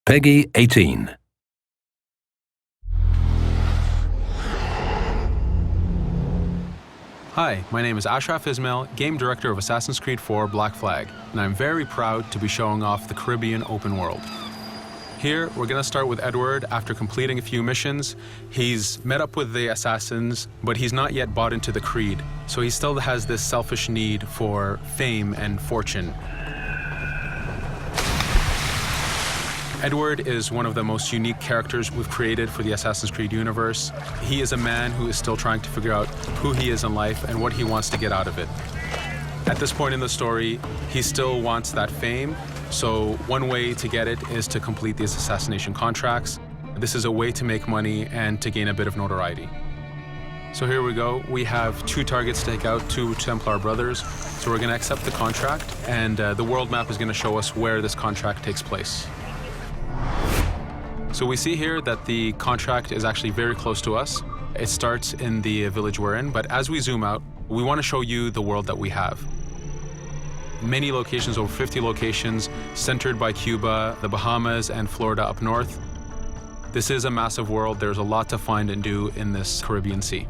Peggy 18. Hi, my name is Ashraf Ismail, Game Director of Assassin's Creed 4 Black Flag, and I'm very proud to be showing off the Caribbean open world. Here, we're going to start with Edward. After completing a few missions, he's met up with the assassins, but he's not yet bought into the creed, so he still has this selfish need for fame and fortune. Edward is one of the most unique characters we've created for the Assassin's Creed universe. He is a man who is still trying to figure out who he is in life and what he wants to get out of it. At this point in the story, he still wants that fame, so one way to get it is to complete these assassination contracts. This is a way to make money and to gain a bit of notoriety. So here we go. We have two targets to take out, two Templar brothers. So we're going to accept the contract, and the world map is going to show us where this contract takes place. So we see here that the contract is actually very close to us. It starts in the village we're in, but as we zoom out, we want to show you the world that we have. Many locations, over 50 locations, centered by Cuba, the Bahamas, and Florida up north. This is a massive world. There's a lot to find and do in this Caribbean Sea.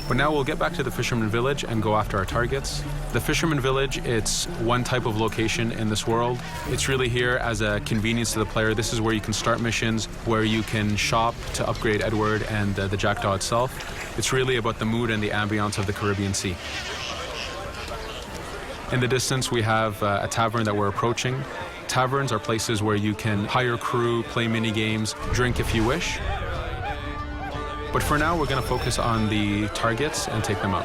But now we'll get back to the Fisherman Village and go after our targets. The Fisherman Village, it's one type of location in this world. It's really here as a convenience to the player. This is where you can start missions, where you can shop to upgrade Edward and the Jackdaw itself. It's really about the mood and the ambiance of the Caribbean Sea. In the distance, we have a tavern that we're approaching. Taverns are places where you can hire crew, play mini games, drink if you wish. But for now, we're going to focus on the targets and take them out.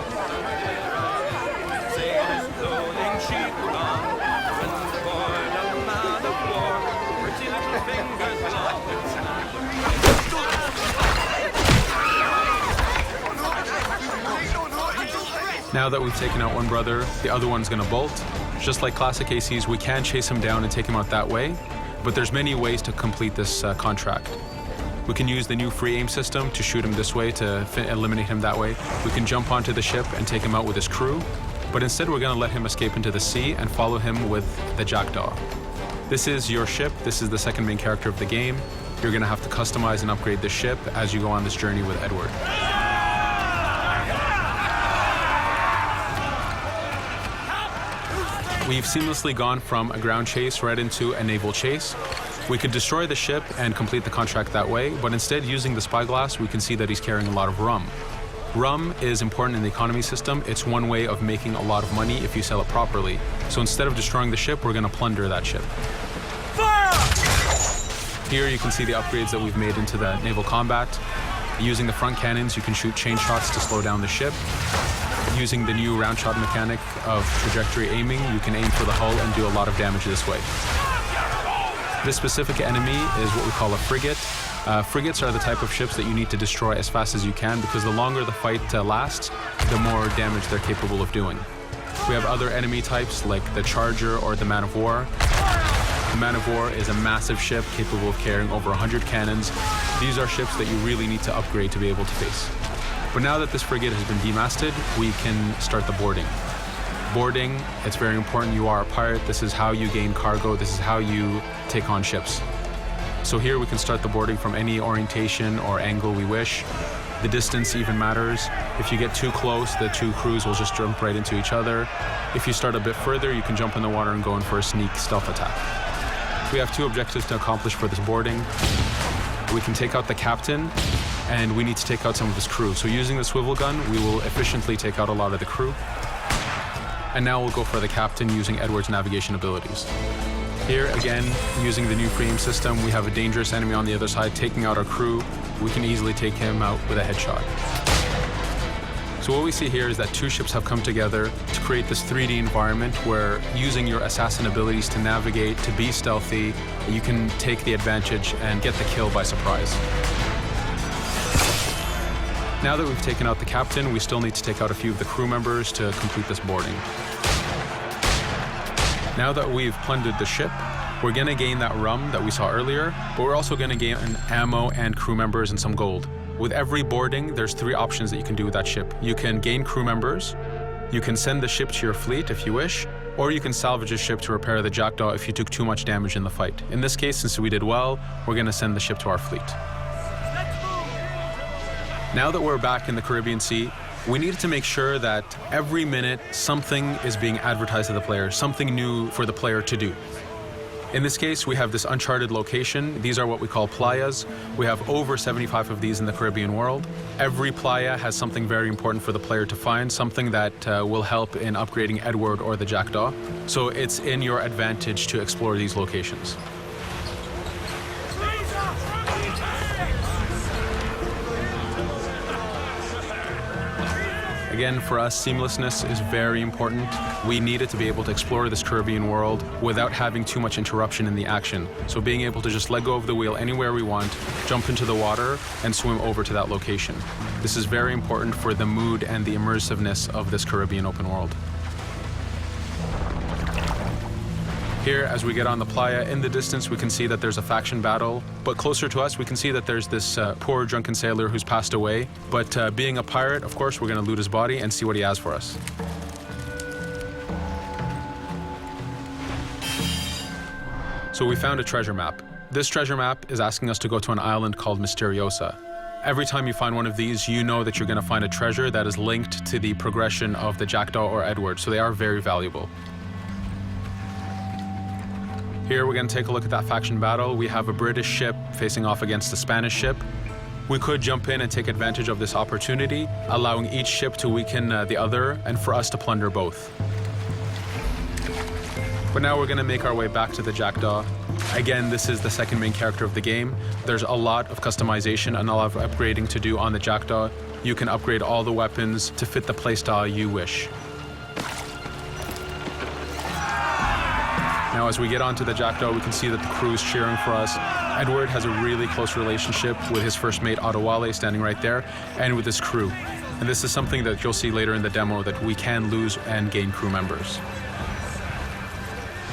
Now that we've taken out one brother, the other one's going to bolt. Just like classic ACs, we can chase him down and take him out that way, but there's many ways to complete this contract. We can use the new free aim system to shoot him this way, to eliminate him that way. We can jump onto the ship and take him out with his crew, but instead we're going to let him escape into the sea and follow him with the Jackdaw. This is your ship. This is the second main character of the game. You're going to have to customize and upgrade the ship as you go on this journey with Edward. We've seamlessly gone from a ground chase right into a naval chase. We could destroy the ship and complete the contract that way, but instead, using the spyglass, we can see that he's carrying a lot of rum. Rum is important in the economy system. It's one way of making a lot of money if you sell it properly. So instead of destroying the ship, we're going to plunder that ship. Here you can see the upgrades that we've made into the naval combat. Using the front cannons, you can shoot chain shots to slow down the ship. Using the new round shot mechanic of trajectory aiming, you can aim for the hull and do a lot of damage this way. This specific enemy is what we call a frigate. Frigates are the type of ships that you need to destroy as fast as you can, because the longer the fight lasts, the more damage they're capable of doing. We have other enemy types like the Charger or the Man of War. The Man of War is a massive ship capable of carrying over 100 cannons. These are ships that you really need to upgrade to be able to face. But now that this frigate has been demasted, we can start the boarding. Boarding, it's very important. You are a pirate. This is how you gain cargo. This is how you take on ships. So here we can start the boarding from any orientation or angle we wish. The distance even matters. If you get too close, the two crews will just jump right into each other. If you start a bit further, you can jump in the water and go in for a sneak stealth attack. We have two objectives to accomplish for this boarding. We can take out the captain, and we need to take out some of his crew. So using the swivel gun, we will efficiently take out a lot of the crew. And now we'll go for the captain using Edward's navigation abilities. Here again, using the new frame system, we have a dangerous enemy on the other side taking out our crew. We can easily take him out with a headshot. So what we see here is that two ships have come together to create this 3D environment where, using your assassin abilities to navigate, to be stealthy, you can take the advantage and get the kill by surprise. Now that we've taken out the captain, we still need to take out a few of the crew members to complete this boarding. Now that we've plundered the ship, we're going to gain that rum that we saw earlier, but we're also going to gain ammo and crew members and some gold. With every boarding, there's 3 options that you can do with that ship. You can gain crew members, you can send the ship to your fleet if you wish, or you can salvage a ship to repair the Jackdaw if you took too much damage in the fight. In this case, since we did well, we're going to send the ship to our fleet. Now that we're back in the Caribbean Sea, we needed to make sure that every minute something is being advertised to the player, something new for the player to do. In this case, we have this uncharted location. These are what we call playas. We have over 75 of these in the Caribbean world. Every playa has something very important for the player to find, something that will help in upgrading Edward or the Jackdaw. So it's in your advantage to explore these locations. Again, for us, seamlessness is very important. We needed to be able to explore this Caribbean world without having too much interruption in the action. So being able to just let go of the wheel anywhere we want, jump into the water, and swim over to that location. This is very important for the mood and the immersiveness of this Caribbean open world. Here, as we get on the playa, in the distance we can see that there's a faction battle, but closer to us we can see that there's this poor drunken sailor who's passed away. But being a pirate, of course, we're going to loot his body and see what he has for us. So we found a treasure map. This treasure map is asking us to go to an island called Misteriosa. Every time you find one of these, you know that you're going to find a treasure that is linked to the progression of the Jackdaw or Edward, so they are very valuable. Here we're going to take a look at that faction battle. We have a British ship facing off against a Spanish ship. We could jump in and take advantage of this opportunity, allowing each ship to weaken the other and for us to plunder both. But now we're going to make our way back to the Jackdaw. Again, this is the second main character of the game. There's a lot of customization and a lot of upgrading to do on the Jackdaw. You can upgrade all the weapons to fit the playstyle you wish. Now, as we get onto the Jackdaw, we can see that the crew is cheering for us. Edward has a really close relationship with his first mate, Adewale, standing right there, and with his crew. And this is something that you'll see later in the demo, that we can lose and gain crew members.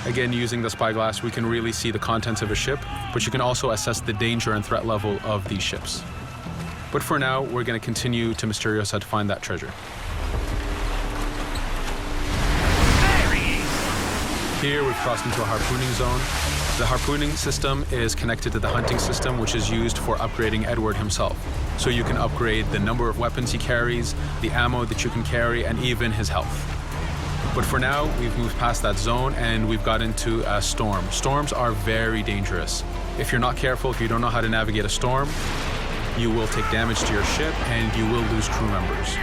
Again, using the spyglass, we can really see the contents of a ship, but you can also assess the danger and threat level of these ships. But for now, we're going to continue to Misteriosa to find that treasure. Here we've crossed into a harpooning zone. The harpooning system is connected to the hunting system, which is used for upgrading Edward himself. So you can upgrade the number of weapons he carries, the ammo that you can carry, and even his health. But for now, we've moved past that zone and we've got into a storm. Storms are very dangerous. If you're not careful, if you don't know how to navigate a storm, you will take damage to your ship and you will lose crew members.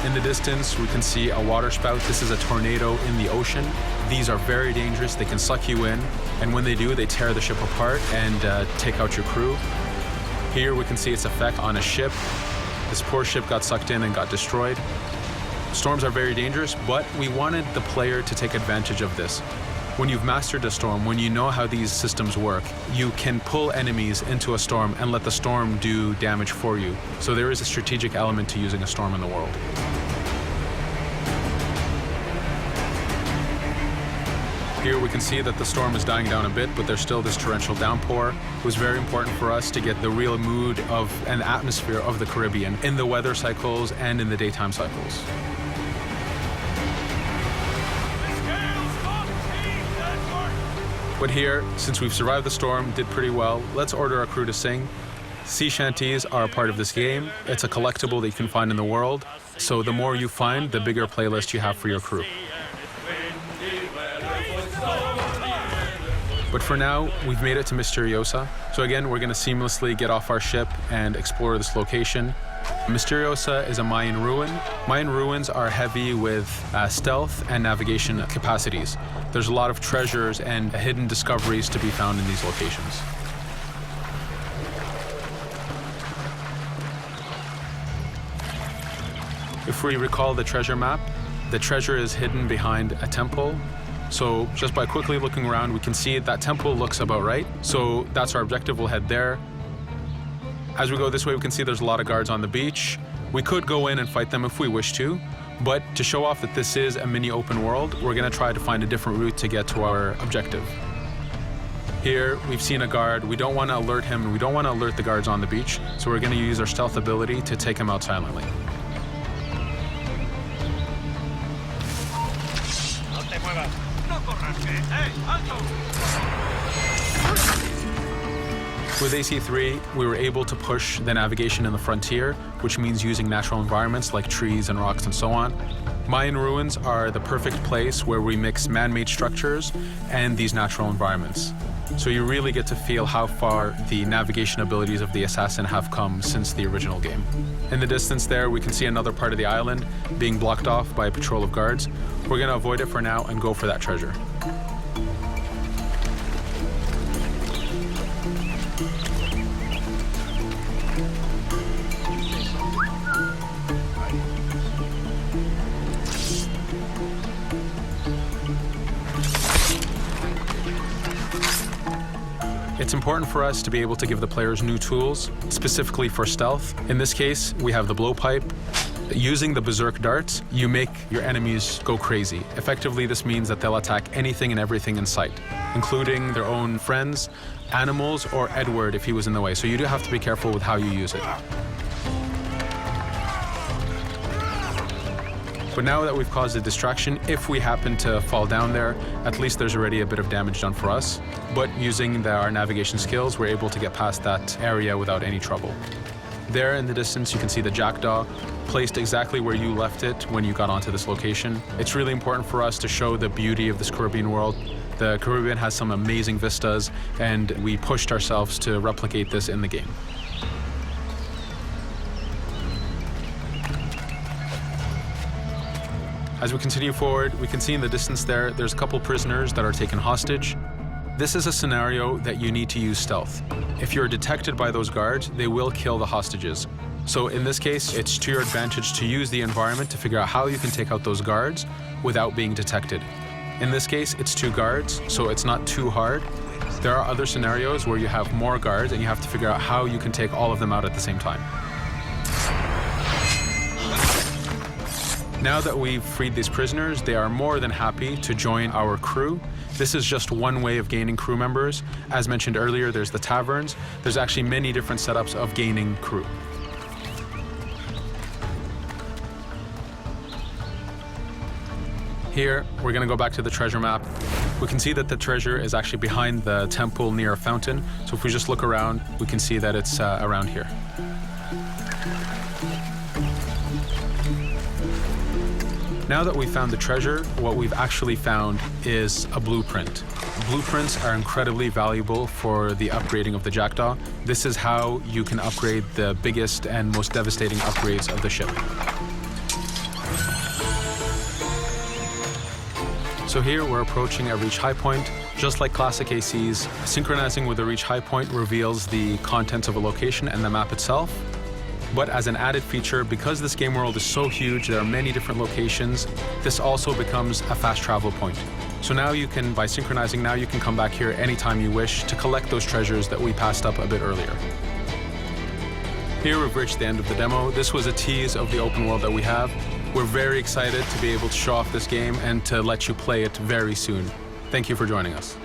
In the distance, we can see a water spout. This is a tornado in the ocean. These are very dangerous. They can suck you in, and when they do, they tear the ship apart and take out your crew. Here we can see its effect on a ship. This poor ship got sucked in and got destroyed. Storms are very dangerous, but we wanted the player to take advantage of this. When you've mastered a storm, when you know how these systems work, you can pull enemies into a storm and let the storm do damage for you. So there is a strategic element to using a storm in the world. Here we can see that the storm is dying down a bit, but there's still this torrential downpour. It was very important for us to get the real mood of and atmosphere of the Caribbean in the weather cycles and in the daytime cycles. But here, since we've survived the storm, did pretty well, let's order our crew to sing. Sea shanties are a part of this game. It's a collectible that you can find in the world. So the more you find, the bigger playlist you have for your crew. But for now, we've made it to Misteriosa. So again, we're going to seamlessly get off our ship and explore this location. Misteriosa is a Mayan ruin. Mayan ruins are heavy with stealth and navigation capacities. There's a lot of treasures and hidden discoveries to be found in these locations. If we recall the treasure map, the treasure is hidden behind a temple. So just by quickly looking around, we can see that temple looks about right. So that's our objective. We'll head there. As we go this way, we can see there's a lot of guards on the beach. We could go in and fight them if we wish to, but to show off that this is a mini open world, we're going to try to find a different route to get to our objective. Here, we've seen a guard. We don't want to alert him, and we don't want to alert the guards on the beach, so we're going to use our stealth ability to take him out silently. No te muevas. With AC3, we were able to push the navigation in the frontier, which means using natural environments like trees and rocks and so on. Mayan ruins are the perfect place where we mix man-made structures and these natural environments. So you really get to feel how far the navigation abilities of the assassin have come since the original game. In the distance there, we can see another part of the island being blocked off by a patrol of guards. We're going to avoid it for now and go for that treasure. It's important for us to be able to give the players new tools, specifically for stealth. In this case, we have the blowpipe. Using the berserk darts, you make your enemies go crazy. Effectively, this means that they'll attack anything and everything in sight, including their own friends, animals, or Edward if he was in the way. So you do have to be careful with how you use it. But now that we've caused a distraction, if we happen to fall down there, at least there's already a bit of damage done for us. But using our navigation skills, we're able to get past that area without any trouble. There in the distance, you can see the jackdaw placed exactly where you left it when you got onto this location. It's really important for us to show the beauty of this Caribbean world. The Caribbean has some amazing vistas, and we pushed ourselves to replicate this in the game. As we continue forward, we can see in the distance there's a couple prisoners that are taken hostage. This is a scenario that you need to use stealth. If you're detected by those guards, they will kill the hostages. So in this case, it's to your advantage to use the environment to figure out how you can take out those guards without being detected. In this case, it's 2 guards, so it's not too hard. There are other scenarios where you have more guards and you have to figure out how you can take all of them out at the same time. Now that we've freed these prisoners, they are more than happy to join our crew. This is just one way of gaining crew members. As mentioned earlier, there's the taverns. There's actually many different setups of gaining crew. Here, we're going to go back to the treasure map. We can see that the treasure is actually behind the temple near a fountain. So if we just look around, we can see that it's around here. Now that we've found the treasure, what we've actually found is a blueprint. Blueprints are incredibly valuable for the upgrading of the jackdaw. This is how you can upgrade the biggest and most devastating upgrades of the ship. So here we're approaching a reach high point. Just like classic ACs, synchronizing with a reach high point reveals the contents of a location and the map itself. But as an added feature, because this game world is so huge, there are many different locations, this also becomes a fast travel point. So now you can, by synchronizing, now you can come back here anytime you wish to collect those treasures that we passed up a bit earlier. Here we've reached the end of the demo. This was a tease of the open world that we have. We're very excited to be able to show off this game and to let you play it very soon. Thank you for joining us.